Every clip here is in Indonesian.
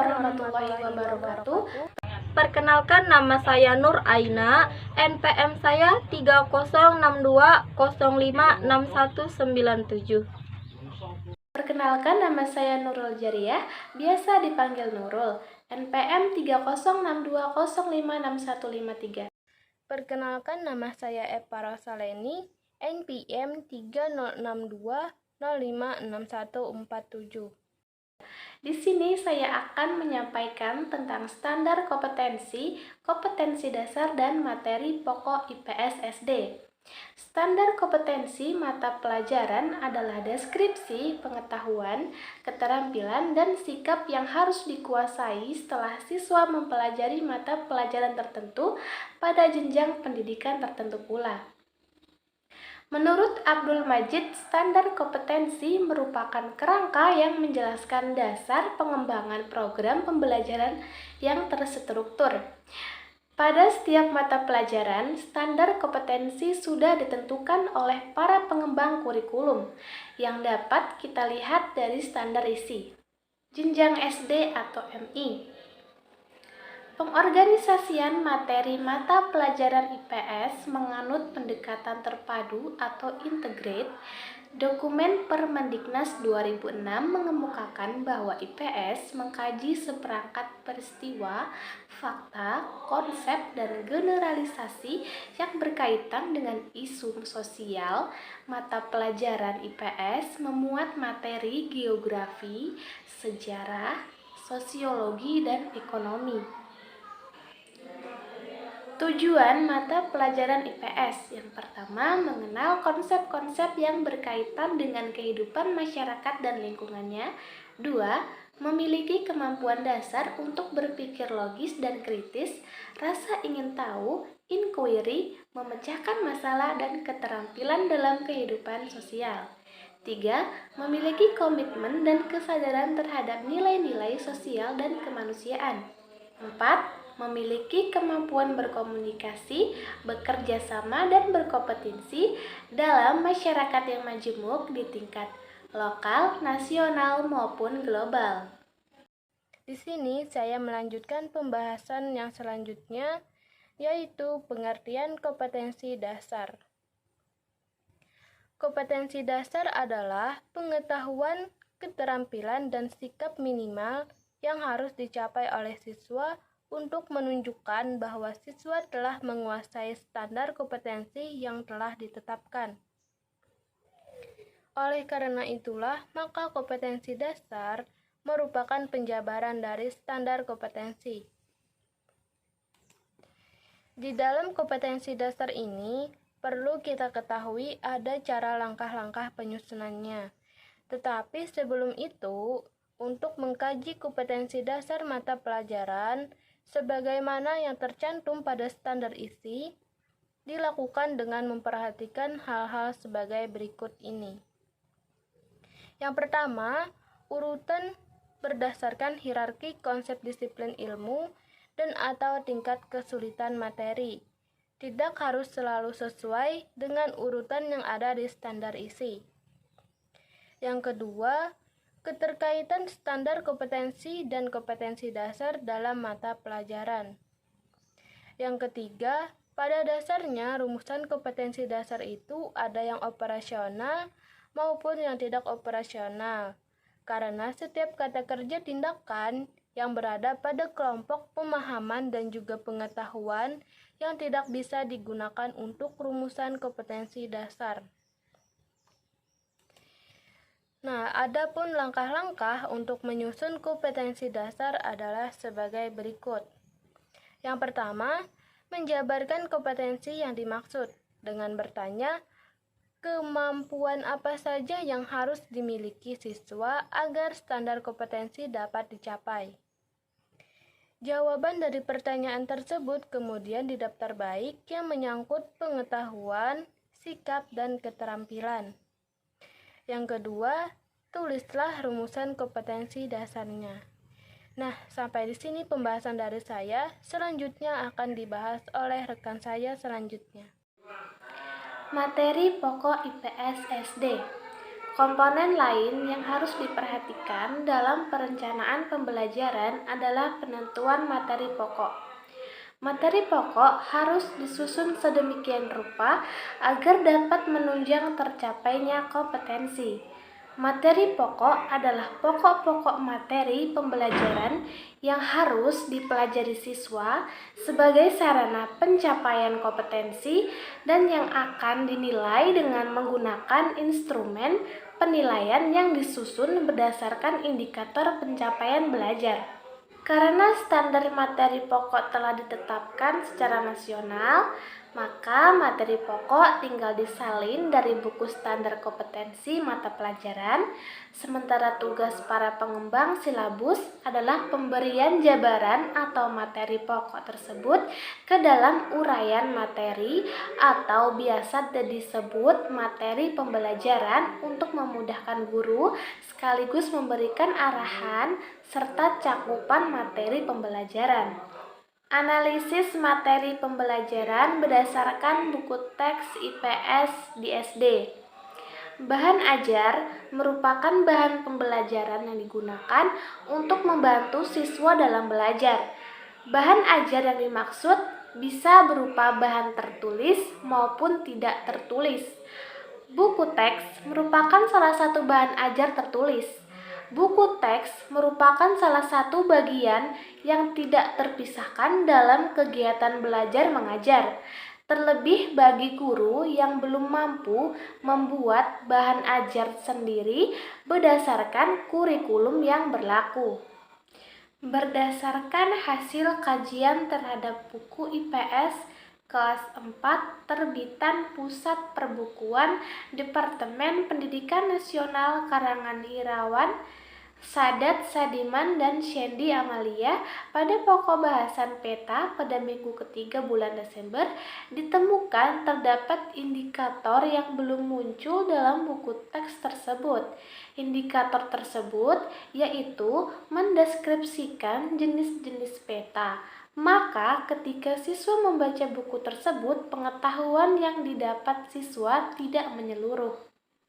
warahmatullahi wabarakatuh. Perkenalkan, nama saya Nur Aina, NPM saya 3062056197. Perkenalkan, nama saya Nurul Jariah, biasa dipanggil Nurul, NPM 3062056153. Perkenalkan, nama saya Eva Rosaleni, NPM 3062056147. Di sini saya akan menyampaikan tentang standar kompetensi dasar dan materi pokok IPS SD. Standar kompetensi mata pelajaran adalah deskripsi pengetahuan, keterampilan, dan sikap yang harus dikuasai setelah siswa mempelajari mata pelajaran tertentu pada jenjang pendidikan tertentu pula. Menurut Abdul Majid, standar kompetensi merupakan kerangka yang menjelaskan dasar pengembangan program pembelajaran yang terstruktur. Pada setiap mata pelajaran, standar kompetensi sudah ditentukan oleh para pengembang kurikulum, yang dapat kita lihat dari standar isi. Jenjang SD atau MI. Pengorganisasian materi mata pelajaran IPS menganut pendekatan terpadu atau integrate. Dokumen Permendiknas 2006 mengemukakan bahwa IPS mengkaji seperangkat peristiwa, fakta, konsep, dan generalisasi yang berkaitan dengan isu sosial. Mata pelajaran IPS memuat materi geografi, sejarah, sosiologi, dan ekonomi. Tujuan mata pelajaran IPS yang pertama, mengenal konsep-konsep yang berkaitan dengan kehidupan masyarakat dan lingkungannya. 2. Memiliki kemampuan dasar untuk berpikir logis dan kritis, rasa ingin tahu, inquiry, memecahkan masalah, dan keterampilan dalam kehidupan sosial. 3. Memiliki komitmen dan kesadaran terhadap nilai-nilai sosial dan kemanusiaan. 4. Memiliki kemampuan berkomunikasi, bekerja sama, dan berkompetensi dalam masyarakat yang majemuk di tingkat lokal, nasional, maupun global. Di sini saya melanjutkan pembahasan yang selanjutnya, yaitu pengertian kompetensi dasar. Kompetensi dasar adalah pengetahuan, keterampilan, dan sikap minimal yang harus dicapai oleh siswa untuk menunjukkan bahwa siswa telah menguasai standar kompetensi yang telah ditetapkan. Oleh karena itulah, maka kompetensi dasar merupakan penjabaran dari standar kompetensi. Di dalam kompetensi dasar ini, perlu kita ketahui ada cara langkah-langkah penyusunannya. Tetapi sebelum itu, untuk mengkaji kompetensi dasar mata pelajaran, sebagaimana yang tercantum pada standar isi, dilakukan dengan memperhatikan hal-hal sebagai berikut ini. Yang pertama, urutan berdasarkan hierarki konsep disiplin ilmu dan atau tingkat kesulitan materi. Tidak harus selalu sesuai dengan urutan yang ada di standar isi. Yang kedua, keterkaitan standar kompetensi dan kompetensi dasar dalam mata pelajaran. Yang ketiga, pada dasarnya rumusan kompetensi dasar itu ada yang operasional maupun yang tidak operasional, karena setiap kata kerja tindakan yang berada pada kelompok pemahaman dan juga pengetahuan yang tidak bisa digunakan untuk rumusan kompetensi dasar. Nah, adapun langkah-langkah untuk menyusun kompetensi dasar adalah sebagai berikut. Yang pertama, menjabarkan kompetensi yang dimaksud dengan bertanya, kemampuan apa saja yang harus dimiliki siswa agar standar kompetensi dapat dicapai. Jawaban dari pertanyaan tersebut kemudian didaftar baik yang menyangkut pengetahuan, sikap, dan keterampilan. Yang kedua, tulislah rumusan kompetensi dasarnya. Nah, sampai di sini pembahasan dari saya. Selanjutnya akan dibahas oleh rekan saya selanjutnya. Materi pokok IPS SD. Komponen lain yang harus diperhatikan dalam perencanaan pembelajaran adalah penentuan materi pokok. Materi pokok harus disusun sedemikian rupa agar dapat menunjang tercapainya kompetensi. Materi pokok adalah pokok-pokok materi pembelajaran yang harus dipelajari siswa sebagai sarana pencapaian kompetensi dan yang akan dinilai dengan menggunakan instrumen penilaian yang disusun berdasarkan indikator pencapaian belajar. Karena standar materi pokok telah ditetapkan secara nasional, maka materi pokok tinggal disalin dari buku standar kompetensi mata pelajaran, sementara tugas para pengembang silabus adalah pemberian jabaran atau materi pokok tersebut ke dalam uraian materi atau biasa disebut materi pembelajaran untuk memudahkan guru sekaligus memberikan arahan serta cakupan materi pembelajaran. Analisis materi pembelajaran berdasarkan buku teks IPS di SD. Bahan ajar merupakan bahan pembelajaran yang digunakan untuk membantu siswa dalam belajar. Bahan ajar yang dimaksud bisa berupa bahan tertulis maupun tidak tertulis. Buku teks merupakan salah satu bahan ajar tertulis. Buku teks merupakan salah satu bagian yang tidak terpisahkan dalam kegiatan belajar mengajar, terlebih bagi guru yang belum mampu membuat bahan ajar sendiri berdasarkan kurikulum yang berlaku. Berdasarkan hasil kajian terhadap buku IPS kelas 4 terbitan Pusat Perbukuan Departemen Pendidikan Nasional karangan Irawan, Sadat Sadiman dan Shendi Amalia pada pokok bahasan peta pada minggu ketiga bulan Desember ditemukan terdapat indikator yang belum muncul dalam buku teks tersebut. Indikator tersebut yaitu mendeskripsikan jenis-jenis peta. Maka ketika siswa membaca buku tersebut, pengetahuan yang didapat siswa tidak menyeluruh.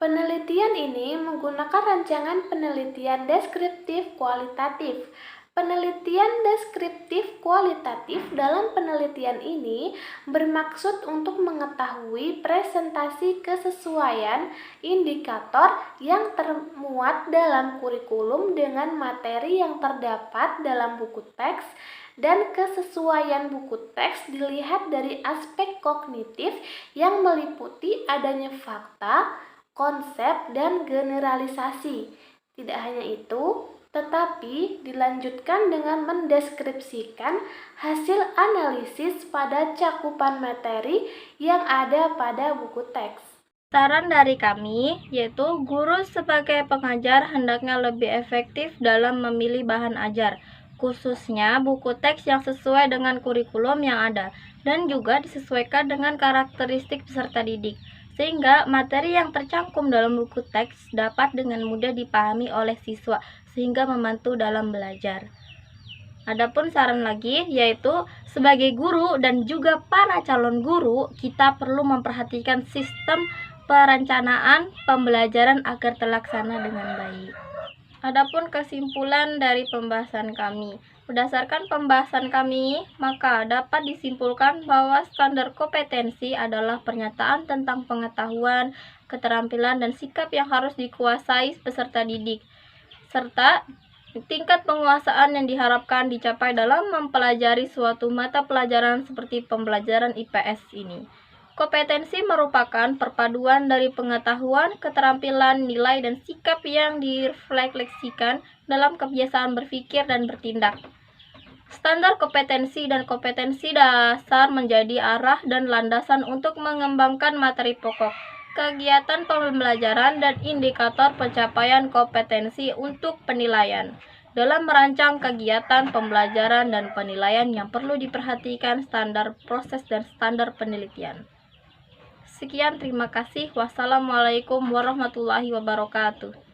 Penelitian ini menggunakan rancangan penelitian deskriptif kualitatif. Penelitian deskriptif kualitatif dalam penelitian ini bermaksud untuk mengetahui presentasi kesesuaian indikator yang termuat dalam kurikulum dengan materi yang terdapat dalam buku teks, dan kesesuaian buku teks dilihat dari aspek kognitif yang meliputi adanya fakta, konsep, dan generalisasi. Tidak hanya itu, tetapi dilanjutkan dengan mendeskripsikan hasil analisis pada cakupan materi yang ada pada buku teks. Saran dari kami yaitu guru sebagai pengajar hendaknya lebih efektif dalam memilih bahan ajar, khususnya buku teks yang sesuai dengan kurikulum yang ada dan juga disesuaikan dengan karakteristik peserta didik, sehingga materi yang tercantum dalam buku teks dapat dengan mudah dipahami oleh siswa sehingga membantu dalam belajar. Adapun saran lagi yaitu sebagai guru dan juga para calon guru, kita perlu memperhatikan sistem perencanaan pembelajaran agar terlaksana dengan baik. Adapun kesimpulan dari pembahasan kami. Berdasarkan pembahasan kami, maka dapat disimpulkan bahwa standar kompetensi adalah pernyataan tentang pengetahuan, keterampilan, dan sikap yang harus dikuasai peserta didik, serta tingkat penguasaan yang diharapkan dicapai dalam mempelajari suatu mata pelajaran seperti pembelajaran IPS ini. Kompetensi merupakan perpaduan dari pengetahuan, keterampilan, nilai, dan sikap yang direfleksikan dalam kebiasaan berpikir dan bertindak. Standar kompetensi dan kompetensi dasar menjadi arah dan landasan untuk mengembangkan materi pokok, kegiatan pembelajaran, dan indikator pencapaian kompetensi untuk penilaian. Dalam merancang kegiatan pembelajaran dan penilaian yang perlu diperhatikan standar proses dan standar penelitian. Sekian, terima kasih. Wassalamualaikum warahmatullahi wabarakatuh.